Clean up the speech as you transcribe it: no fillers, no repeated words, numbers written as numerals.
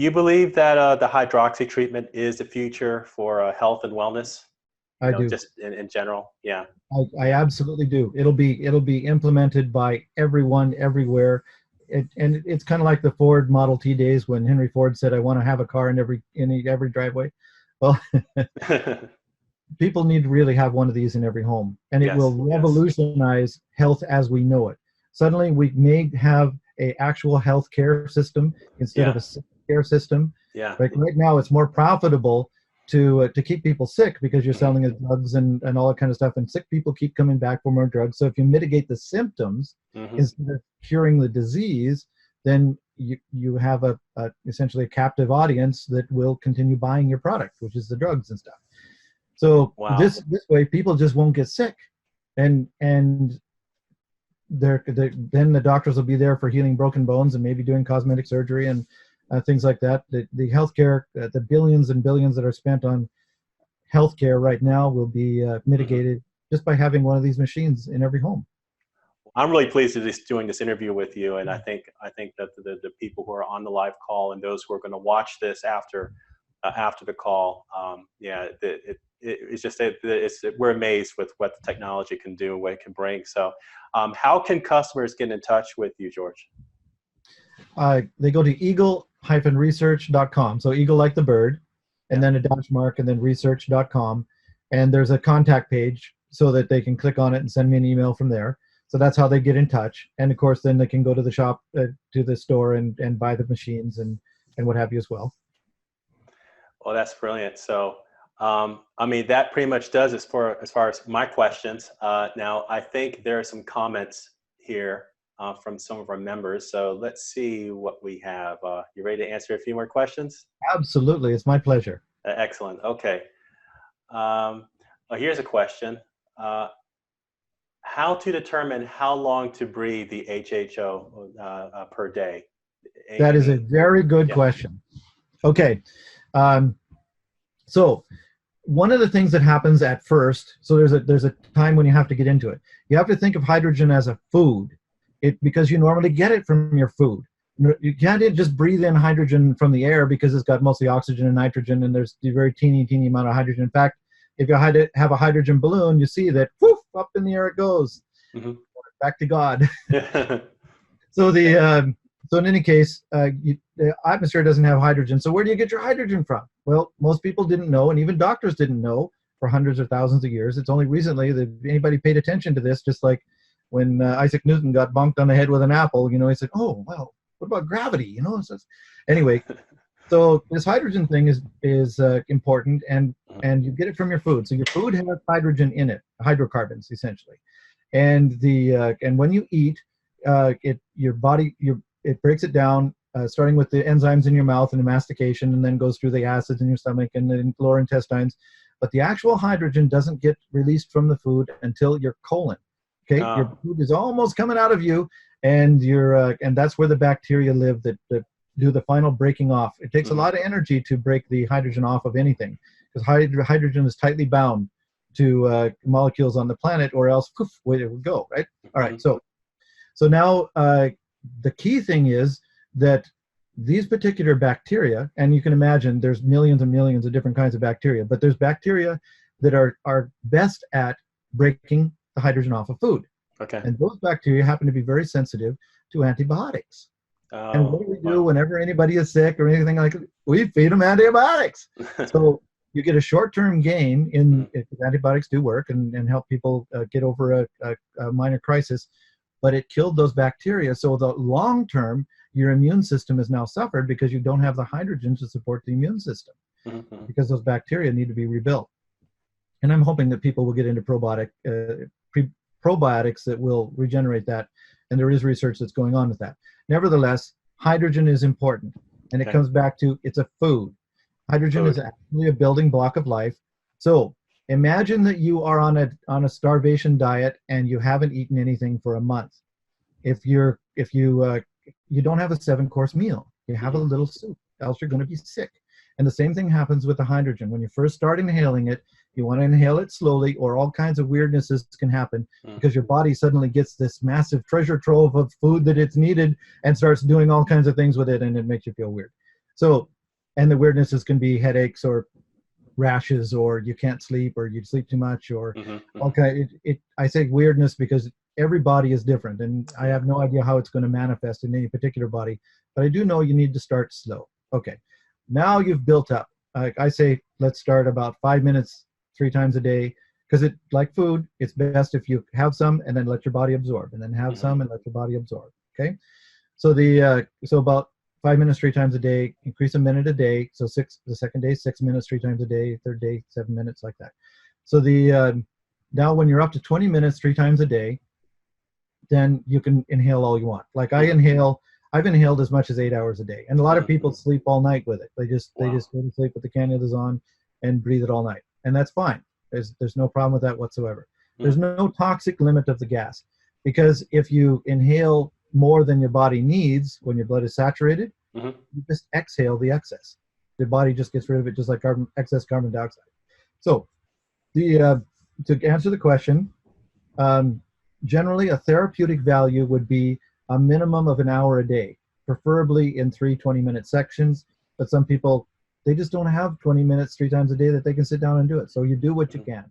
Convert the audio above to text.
You believe that the hydroxy treatment is the future for health and wellness? I do. Just in general. Yeah. I Yeah. absolutely do. It'll be implemented by everyone everywhere. It's kind of like the Ford Model T days when Henry Ford said, "I want to have a car in every driveway." Well, people need to really have one of these in every home, and it will Yes. Yes. revolutionize health as we know it. Suddenly, we may have a actual health care system instead of Yeah. a sick care system. Yeah. Like right now, it's more profitable to keep people sick because you're Mhm. selling drugs and all that kind of stuff, and sick people keep coming back for more drugs. So if you mitigate the symptoms Mhm. instead of curing the disease, then you have essentially a captive audience that will continue buying your product, which is the drugs and stuff. So Wow. this way, people just won't get sick, and then the doctors will be there for healing broken bones and maybe doing cosmetic surgery and things like that. The healthcare, the billions and billions that are spent on healthcare right now will be Mhm. mitigated just by having one of these machines in every home. I'm really pleased to be doing this interview with you, and I think that the people who are on the live call and those who are going to watch this after the call, yeah, it's just we're amazed with what the technology can do and what it can bring. So, how can customers get in touch with you, George? They go to eagle-research.com. So eagle like the bird, and Yeah. then a dash mark, and then research.com. And there's a contact page so that they can click on it and send me an email from there. So that's how they get in touch. And of course, then they can go to the shop, to the store, and buy the machines and what have you as well. Well, that's brilliant. So, I mean, that pretty much does as far as my questions. Now, I think there are some comments here from some of our members. So let's see what we have. You ready to answer a few more questions? Absolutely. It's my pleasure. Excellent. Okay. Here's a question. Uh, how to determine how long to breathe the HHO per day? That is a Any? very good Yeah. question. Okay. Um, so one of the things that happens at first, so there's a time when you have to get into it. You have to think of hydrogen as a food, because you normally get it from your food. You can't just breathe in hydrogen from the air because it's got mostly oxygen and nitrogen, and there's a very teeny amount of hydrogen. In fact, if you have a hydrogen balloon, you see that poof, up in the air it goes, Hmm. back to God. Yeah. So so in any case, the atmosphere doesn't have hydrogen. So where do you get your hydrogen from? Well, most people didn't know, and even doctors didn't know for hundreds or thousands of years. It's only recently that anybody paid attention to this. Just like when Isaac Newton got bonked on the head with an apple, he said, "Oh, well, what about gravity?" So anyway, so this hydrogen thing is important, and you get it from your food. So your food has hydrogen in it, hydrocarbons essentially, and when you eat, your body it breaks it down, starting with the enzymes in your mouth and the mastication, and then goes through the acids in your stomach and the lower intestines. But the actual hydrogen doesn't get released from the food until your colon. Okay, your Uh, food is almost coming out of you, and that's where the bacteria live that do the final breaking off. It takes a mhm. lot of energy to break the hydrogen off of anything, because hydrogen is tightly bound to molecules on the planet, or else poof, away it would go. Right. All right. Mhm. So now the key thing is that these particular bacteria, and you can imagine there's millions and millions of different kinds of bacteria, but there's bacteria that are best at breaking the hydrogen off of food. Okay. And those bacteria happen to be very sensitive to antibiotics. And what Oh, do we do wow. whenever anybody is sick or anything like that? We feed them antibiotics. So you get a short-term gain Mhm. if antibiotics do work and help people get over a minor crisis, but it killed those bacteria. So the long term, your immune system has now suffered because you don't have the hydrogen to support the immune system, Mhm. Mhm. because those bacteria need to be rebuilt. And I'm hoping that people will get into probiotics that will regenerate that. And there is research that's going on with that. Nevertheless, hydrogen is important. And it Okay. comes back to it's a food. Hydrogen is Food. actually a building block of life. So imagine that you are on a starvation diet and you haven't eaten anything for a month. If you don't have a 7-course meal, you have a Mhm. little soup, else you're going to be sick. And the same thing happens with the hydrogen. When you first start inhaling it, you want to inhale it slowly, or all kinds of weirdnesses can happen Mhm. because your body suddenly gets this massive treasure trove of food that it's needed and starts doing all kinds of things with it, and it makes you feel weird. So, and the weirdnesses can be headaches or rashes, or you can't sleep, or you sleep too much, or okay. I say weirdness because every body is different, and I have no idea how it's going to manifest in any particular body. But I do know you need to start slow. Okay, now you've built up. Like I say, let's start about 5 minutes, 3 times a day, because it, like food, it's best if you have some and then let your body absorb, and then have some and let your body absorb. Okay, so so about 5 minutes 3 times a day, increase a minute a day. So the second day, 6 minutes 3 times a day, third day, 7 minutes, like that. So now when you're up to 20 minutes 3 times a day, then you can inhale all you want. Like I've inhaled as much as 8 hours a day. And a lot of people sleep all night with it. They just go to sleep with the cannulas on and breathe it all night. And that's fine. There's no problem with that whatsoever. There's no toxic limit of the gas, because if you inhale more than your body needs when your blood is saturated, you just exhale the excess. The body just gets rid of it, just like excess carbon dioxide. So to answer the question, generally a therapeutic value would be a minimum of an hour a day, preferably in 3 20-minute sections. But some people, they just don't have 20 minutes 3 times a day that they can sit down and do it. So you do what you can.